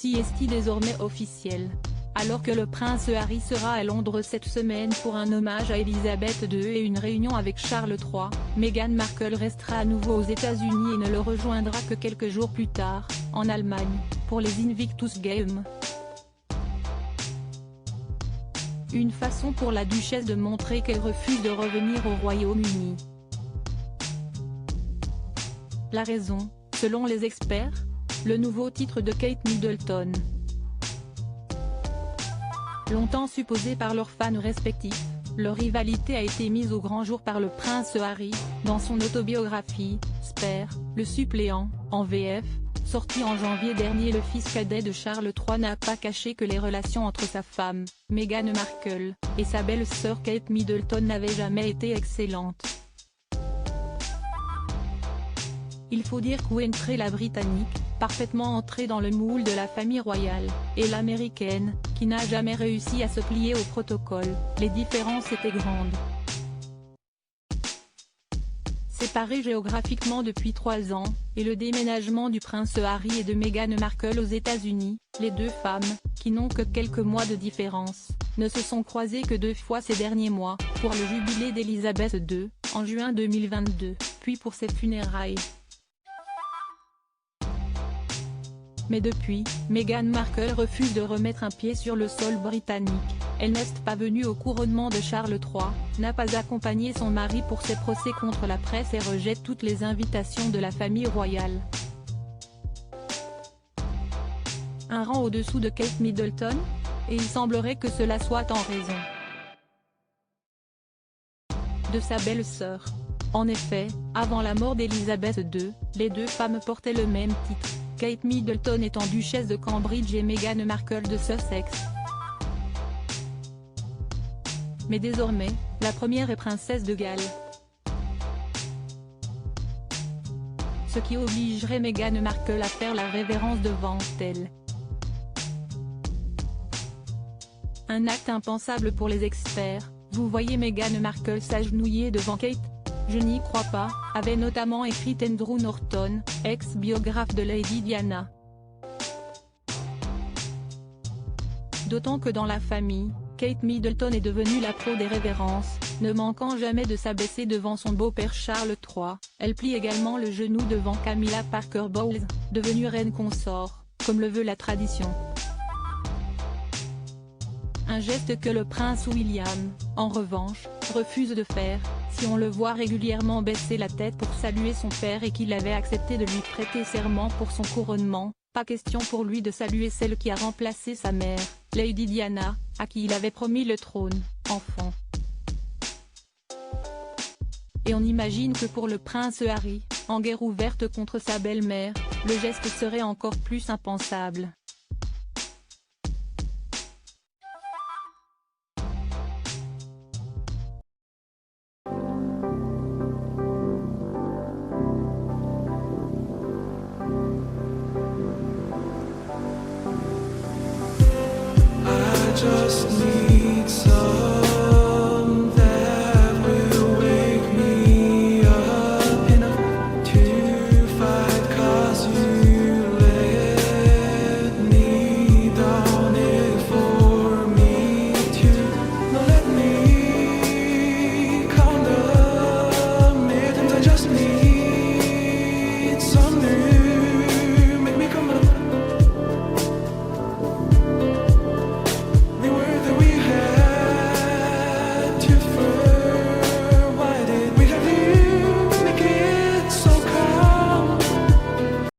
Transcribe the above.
Si est-il désormais officiel. Alors que le prince Harry sera à Londres cette semaine pour un hommage à Elisabeth II et une réunion avec Charles III, Meghan Markle restera à nouveau aux États-Unis et ne le rejoindra que quelques jours plus tard, en Allemagne, pour les Invictus Games. Une façon pour la duchesse de montrer qu'elle refuse de revenir au Royaume-Uni. La raison, selon les experts, le nouveau titre de Kate Middleton. Longtemps supposée par leurs fans respectifs, leur rivalité a été mise au grand jour par le prince Harry, dans son autobiographie, Spare, le suppléant, en VF, sorti en janvier dernier. Le fils cadet de Charles III n'a pas caché que les relations entre sa femme, Meghan Markle, et sa belle-sœur Kate Middleton n'avaient jamais été excellentes. Il faut dire qu'Ouentrée la Britannique, parfaitement entrée dans le moule de la famille royale, et l'américaine, qui n'a jamais réussi à se plier au protocole, les différences étaient grandes. Séparées géographiquement depuis 3 ans, et le déménagement du prince Harry et de Meghan Markle aux États-Unis, les deux femmes, qui n'ont que quelques mois de différence, ne se sont croisées que 2 fois ces derniers mois, pour le jubilé d'Elisabeth II, en juin 2022, puis pour ses funérailles. Mais depuis, Meghan Markle refuse de remettre un pied sur le sol britannique. Elle n'est pas venue au couronnement de Charles III, n'a pas accompagné son mari pour ses procès contre la presse et rejette toutes les invitations de la famille royale. Un rang au-dessous de Kate Middleton? Et il semblerait que cela soit en raison de sa belle-sœur. En effet, avant la mort d'Elisabeth II, les deux femmes portaient le même titre. Kate Middleton étant duchesse de Cambridge et Meghan Markle de Sussex. Mais désormais, la première est princesse de Galles. Ce qui obligerait Meghan Markle à faire la révérence devant elle. Un acte impensable pour les experts. Vous voyez Meghan Markle s'agenouiller devant Kate? Je n'y crois pas, avait notamment écrit Andrew Norton, ex-biographe de Lady Diana. D'autant que dans la famille, Kate Middleton est devenue la pro des révérences, ne manquant jamais de s'abaisser devant son beau-père Charles III. Elle plie également le genou devant Camilla Parker Bowles, devenue reine consort, comme le veut la tradition. Un geste que le prince William, en revanche, refuse de faire, si on le voit régulièrement baisser la tête pour saluer son père et qu'il avait accepté de lui prêter serment pour son couronnement. Pas question pour lui de saluer celle qui a remplacé sa mère, Lady Diana, à qui il avait promis le trône, enfant. Et on imagine que pour le prince Harry, en guerre ouverte contre sa belle-mère, le geste serait encore plus impensable. Just need